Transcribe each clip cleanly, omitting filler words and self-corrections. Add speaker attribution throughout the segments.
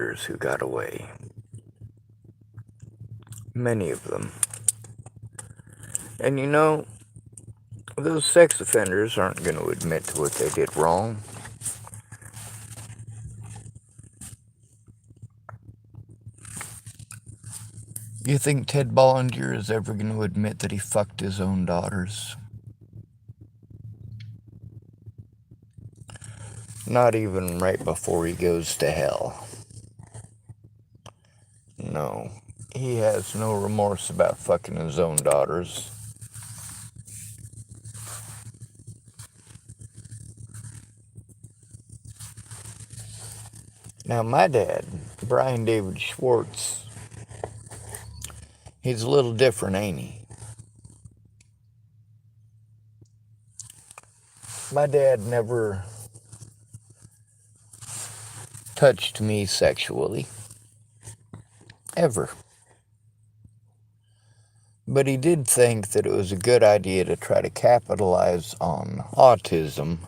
Speaker 1: offenders who got away. Many of them. And you know, those sex offenders aren't going to admit to what they did wrong. You think Ted Bollinger is ever going to admit that he fucked his own daughters? Not even right before he goes to hell. No, he has no remorse about fucking his own daughters. Now, my dad, Brian David Schwartz, he's a little different, ain't he? My dad never touched me sexually. Ever. But he did think that it was a good idea to try to capitalize on autism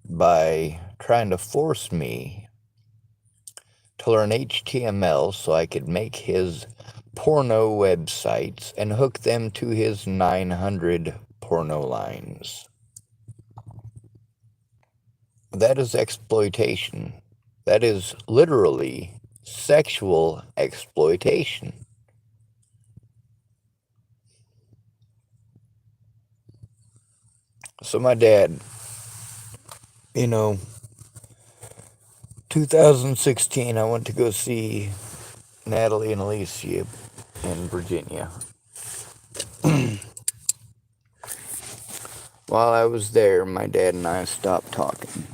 Speaker 1: by trying to force me to learn HTML so I could make his porno websites and hook them to his 900 porno lines. That is exploitation. That is literally sexual exploitation. So my dad, 2016, I went to go see Natalie and Alicia in Virginia. While I was there, my dad and I stopped talking.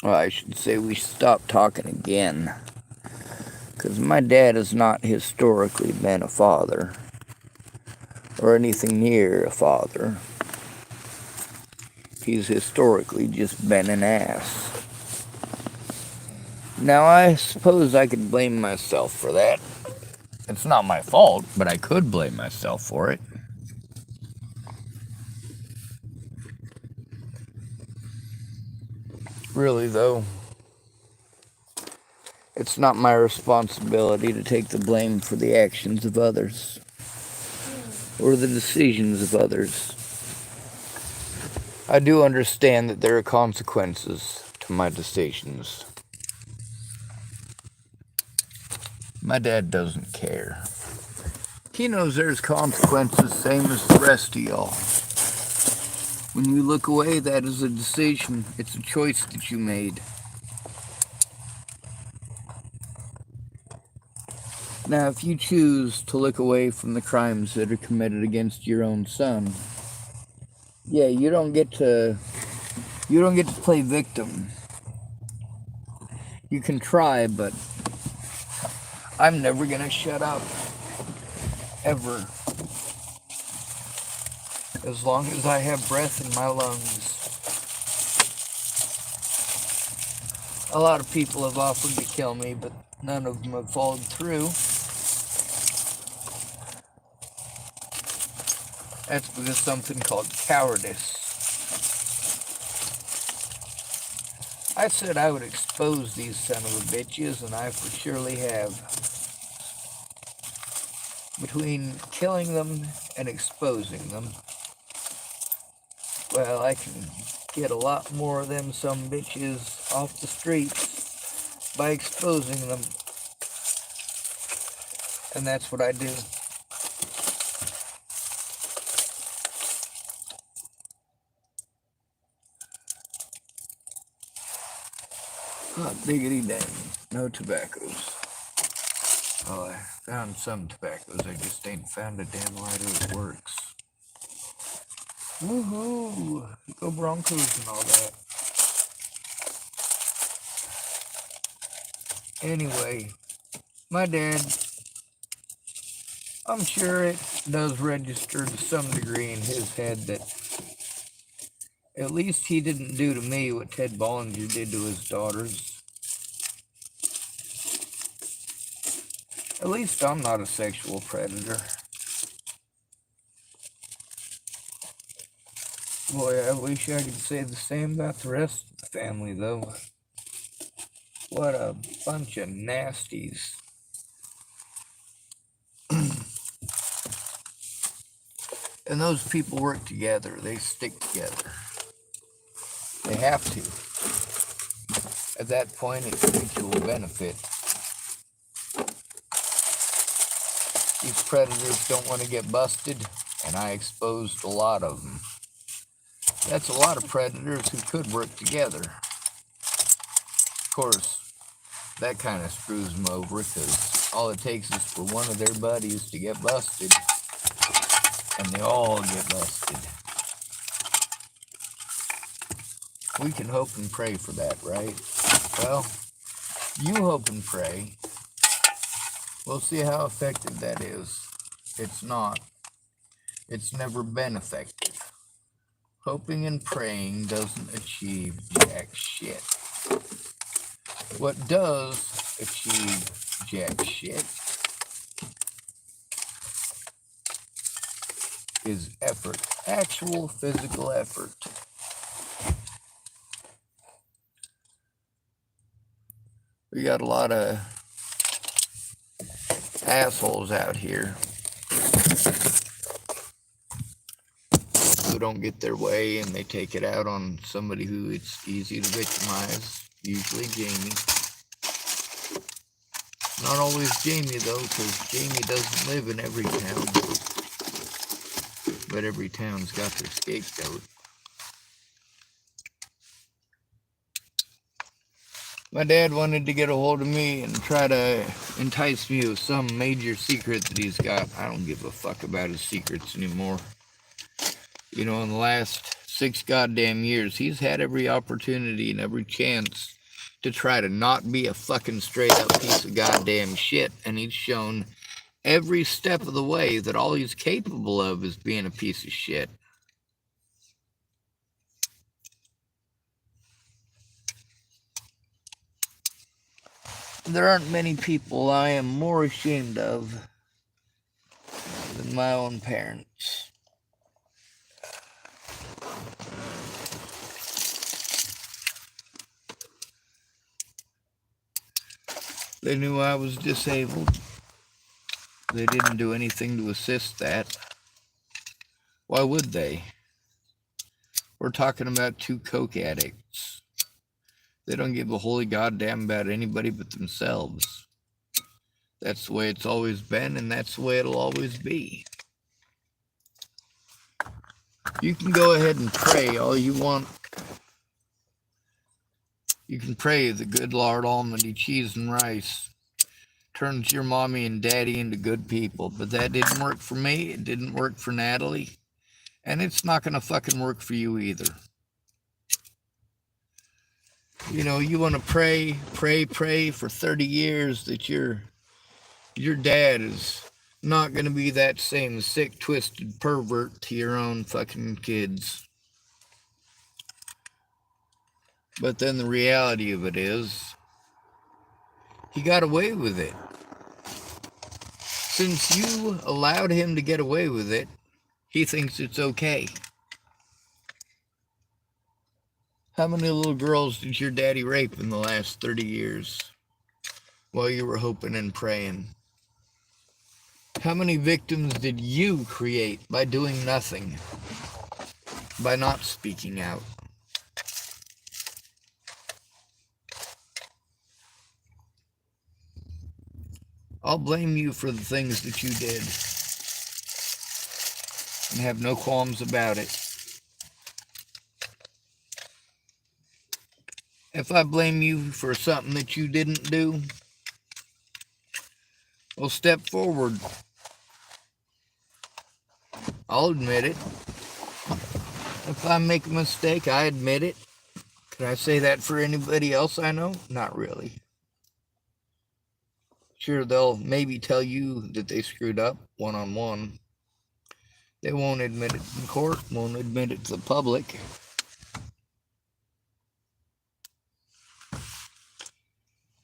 Speaker 1: Well, I should say we stopped talking again. Because my dad has not historically been a father. Or anything near a father. He's historically just been an ass. Now, I suppose I could blame myself for that. It's not my fault, but I could blame myself for it. Really, though, it's not my responsibility to take the blame for the actions of others or the decisions of others. I do understand that there are consequences to my decisions. My dad doesn't care. He knows there's consequences, same as the rest of y'all. When you look away, that is a decision. It's a choice that you made. Now, if you choose to look away from the crimes that are committed against your own son, yeah, you don't get to play victim. You can try, but I'm never gonna shut up. Ever. As long as I have breath in my lungs. A lot of people have offered to kill me, but none of them have followed through. That's because of something called cowardice. I said I would expose these son of a bitches, and I for surely have. Between killing them and exposing them, well, I can get a lot more of them some bitches off the streets by exposing them. And that's what I do. Hot diggity dang, no tobaccos. Well, I found some tobaccos, I just ain't found a damn lighter that works. Woohoo! Go Broncos and all that. Anyway, my dad, I'm sure it does register to some degree in his head that at least he didn't do to me what Ted Bollinger did to his daughters. At least I'm not a sexual predator. Boy, I wish I could say the same about the rest of the family, though. What a bunch of nasties. And those people work together. They stick together. They have to. At that point, it's mutual benefit. These predators don't want to get busted, and I exposed a lot of them. That's a lot of predators who could work together. Of course, that kind of screws them over, because all it takes is for one of their buddies to get busted, and they all get busted. We can hope and pray for that, right? Well, you hope and pray. We'll see how effective that is. It's not. It's never been effective. Hoping and praying doesn't achieve jack shit. What does achieve jack shit is effort. Actual physical effort. We got a lot of assholes out here who don't get their way, and they take it out on somebody who it's easy to victimize, usually Jamie. Not always Jamie, though, because Jamie doesn't live in every town. But every town's got their scapegoat. My dad wanted to get a hold of me and try to entice me with some major secret that he's got. I don't give a fuck about his secrets anymore. You know, in the last 6 goddamn years, he's had every opportunity and every chance to try to not be a fucking straight up piece of goddamn shit. And he's shown every step of the way that all he's capable of is being a piece of shit. There aren't many people I am more ashamed of than my own parents. They knew I was disabled. They didn't do anything to assist that. Why would they? We're talking about 2 coke addicts. They don't give a holy goddamn about anybody but themselves. That's the way it's always been, and that's the way it'll always be. You can go ahead and pray all you want. You can pray the good Lord Almighty cheese and rice turns your mommy and daddy into good people, but that didn't work for me. It didn't work for Natalie, and it's not going to fucking work for you either. You know, you want to pray for 30 years that your dad is not going to be that same sick, twisted pervert to your own fucking kids. But then the reality of it is, he got away with it. Since you allowed him to get away with it, he thinks it's okay. How many little girls did your daddy rape in the last 30 years while you were hoping and praying? How many victims did you create by doing nothing, by not speaking out? I'll blame you for the things that you did and have no qualms about it. If I blame you for something that you didn't do, well, step forward. I'll admit it. If I make a mistake, I admit it. Can I say that for anybody else I know? Not really. Sure, they'll maybe tell you that they screwed up one-on-one. They won't admit it in court, won't admit it to the public.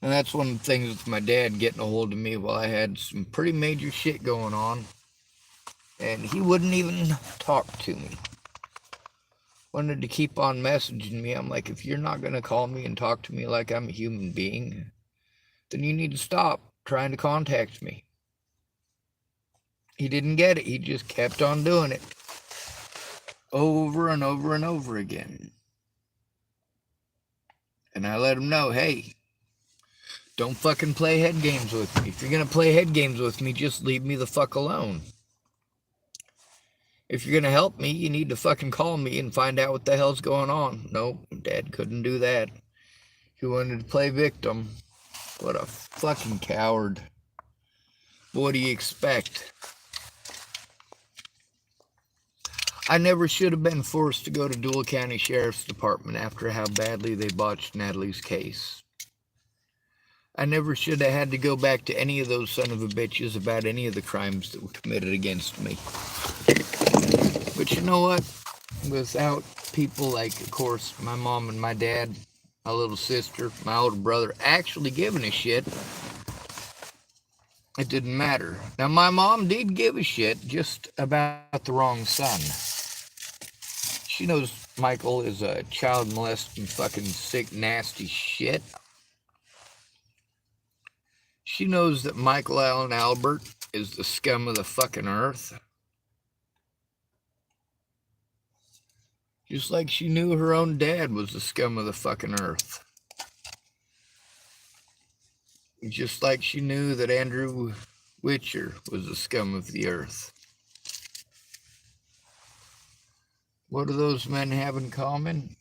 Speaker 1: And that's one of the things with my dad getting a hold of me while I had some pretty major shit going on. And he wouldn't even talk to me. wanted to keep on messaging me. I'm like, if you're not going to call me and talk to me like I'm a human being, then you need to stop trying to contact me. He didn't get it. He just kept on doing it over and over and over again. And I let him know, hey, don't fucking play head games with me. If you're going to play head games with me, just leave me the fuck alone. If you're going to help me, you need to fucking call me and find out what the hell's going on. Nope, Dad couldn't do that. He wanted to play victim. What a fucking coward. What do you expect? I never should have been forced to go to Dual County Sheriff's Department after how badly they botched Natalie's case. I never should have had to go back to any of those son of a bitches about any of the crimes that were committed against me. But you know what? Without people like, of course, my mom and my dad, my little sister, my older brother, actually giving a shit, it didn't matter. Now, my mom did give a shit, just about the wrong son. She knows Michael is a child molesting fucking sick, nasty shit. She knows that Michael Allen Albert is the scum of the fucking earth. Just like she knew her own dad was the scum of the fucking earth. Just like she knew that Andrew Witcher was the scum of the earth. What do those men have in common?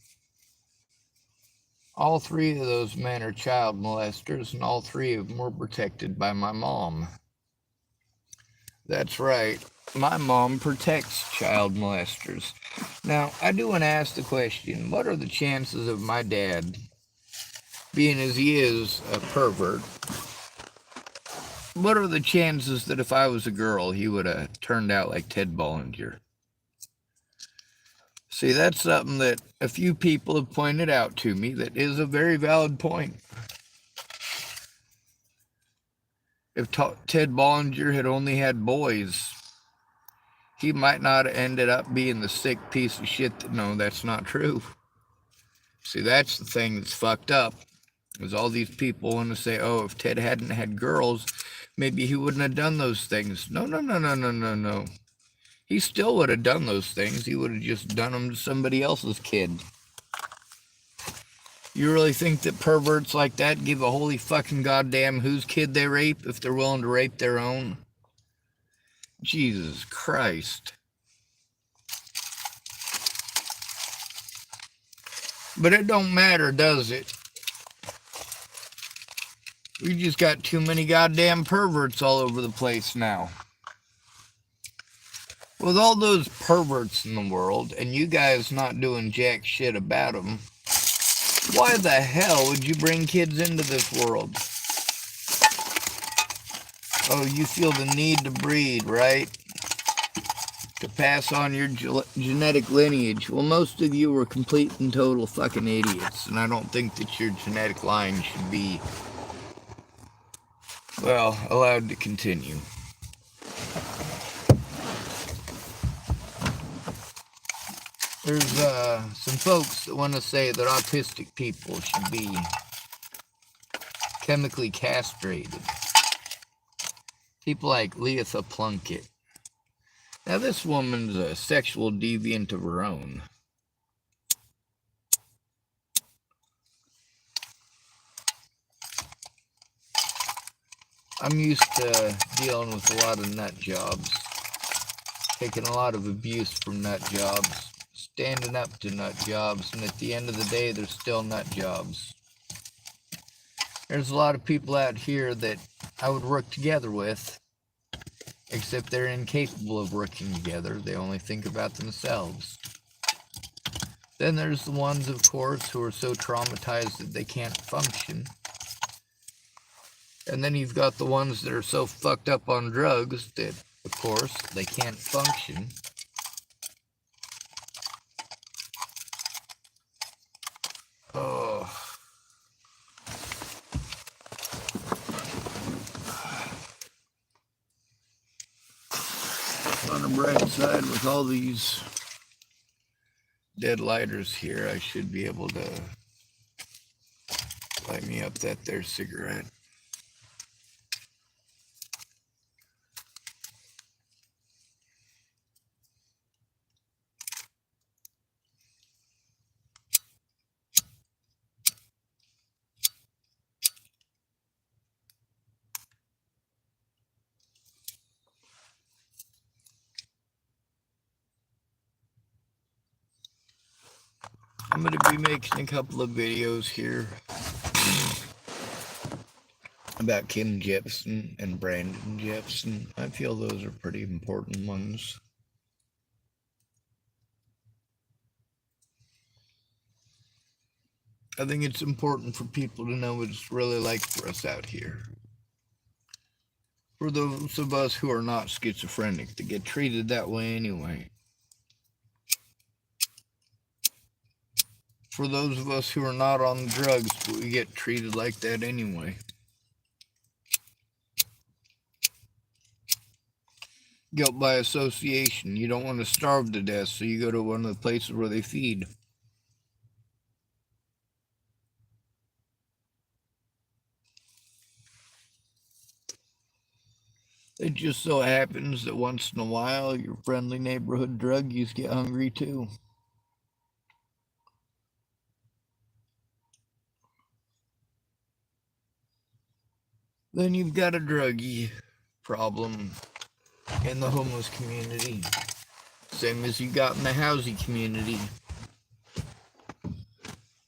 Speaker 1: All three of those men are child molesters, and all three of them were protected by my mom. That's right. My mom protects child molesters. Now, I do want to ask the question, what are the chances of my dad, being as he is a pervert, what are the chances that if I was a girl, he would have turned out like Ted Bollinger? See, that's something that a few people have pointed out to me that is a very valid point. If Ted Bollinger had only had boys, he might not have ended up being the sick piece of shit. No, that's not true. See, that's the thing that's fucked up, is all these people want to say, oh, if Ted hadn't had girls, maybe he wouldn't have done those things. No, no, no, no, no, no, no. He still would have done those things. He would have just done them to somebody else's kid. You really think that perverts like that give a holy fucking goddamn whose kid they rape if they're willing to rape their own? Jesus Christ. But it don't matter, does it? We just got too many goddamn perverts all over the place now. With all those perverts in the world, and you guys not doing jack shit about them, why the hell would you bring kids into this world? Oh, you feel the need to breed, right? To pass on your genetic lineage. Well, most of you are complete and total fucking idiots, and I don't think that your genetic line should be, well, allowed to continue. There's some folks that want to say that autistic people should be chemically castrated. People like Leatha Plunkett. Now, this woman's a sexual deviant of her own. I'm used to dealing with a lot of nut jobs, taking a lot of abuse from nut jobs, standing up to nut jobs, and at the end of the day, they're still nut jobs. There's a lot of people out here that I would work together with, except they're incapable of working together. They only think about themselves. Then there's the ones, of course, who are so traumatized that they can't function. And then you've got the ones that are so fucked up on drugs that, of course, they can't function. Oh. On the bright side, with all these dead lighters here. I should be able to light me up that there cigarette. I'm going to be making a couple of videos here about Kim Jepsen and Brandon Jepsen. I feel those are pretty important ones. I think it's important for people to know what it's really like for us out here. For those of us who are not schizophrenic, to get treated that way anyway. For those of us who are not on drugs, but we get treated like that anyway. Guilt by association. You don't want to starve to death, so you go to one of the places where they feed. It just so happens that once in a while, your friendly neighborhood druggies get hungry too. Then you've got a druggie problem in the homeless community. Same as you got in the housing community.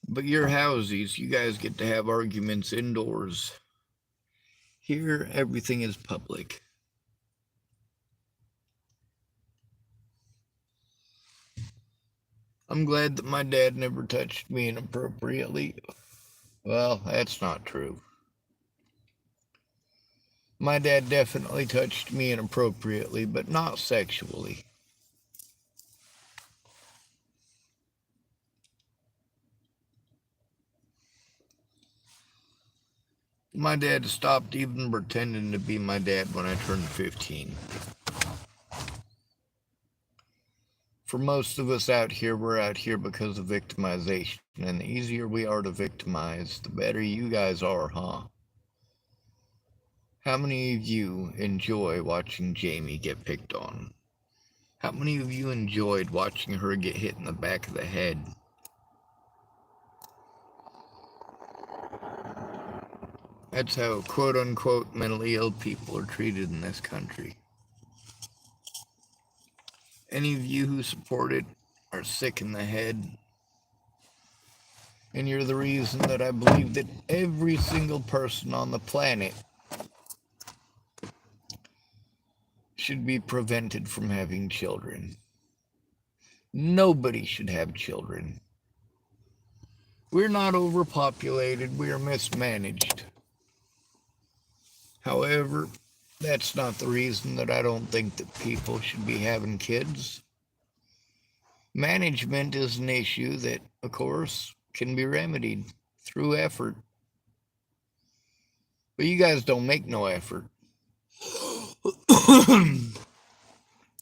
Speaker 1: But your housies, you guys get to have arguments indoors. Here, everything is public. I'm glad that my dad never touched me inappropriately. Well, that's not true. My dad definitely touched me inappropriately, but not sexually. My dad stopped even pretending to be my dad when I turned 15. For most of us out here, we're out here because of victimization. And the easier we are to victimize, the better you guys are, huh? How many of you enjoy watching Jamie get picked on? How many of you enjoyed watching her get hit in the back of the head? That's how quote-unquote mentally ill people are treated in this country. Any of you who support it are sick in the head. And you're the reason that I believe that every single person on the planet should be prevented from having children. Nobody should have children. We're not overpopulated, we are mismanaged. However, that's not the reason that I don't think that people should be having kids. Management is an issue that, of course, can be remedied through effort. But you guys don't make no effort.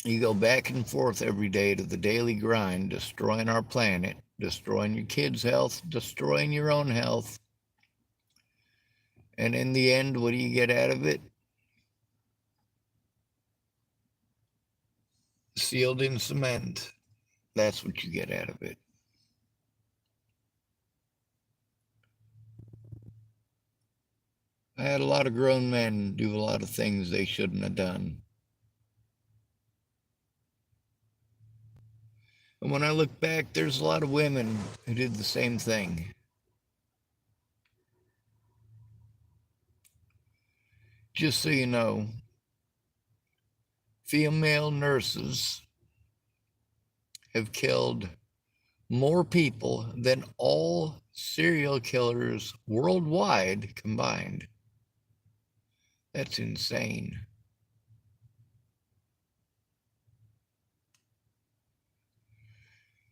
Speaker 1: You go back and forth every day to the daily grind, destroying our planet, destroying your kids' health, destroying your own health. And in the end, what do you get out of it? Sealed in cement. That's what you get out of it. I had a lot of grown men do a lot of things they shouldn't have done. And when I look back, there's a lot of women who did the same thing. Just so you know, female nurses have killed more people than all serial killers worldwide combined. That's insane.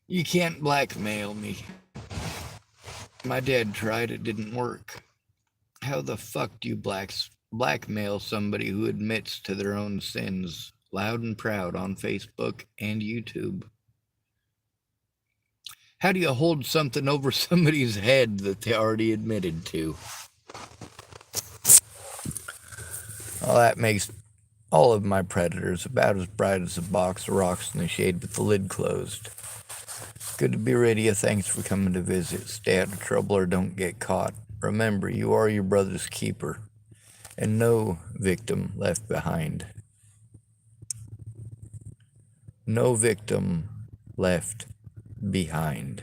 Speaker 1: You can't blackmail me. My dad tried, it didn't work. How the fuck do you blackmail somebody who admits to their own sins loud and proud on Facebook and YouTube? How do you hold something over somebody's head that they already admitted to? Well, that makes all of my predators about as bright as a box of rocks in the shade with the lid closed. Good to be rid of you. Thanks for coming to visit. Stay out of trouble or don't get caught. Remember, you are your brother's keeper, and no victim left behind. No victim left behind.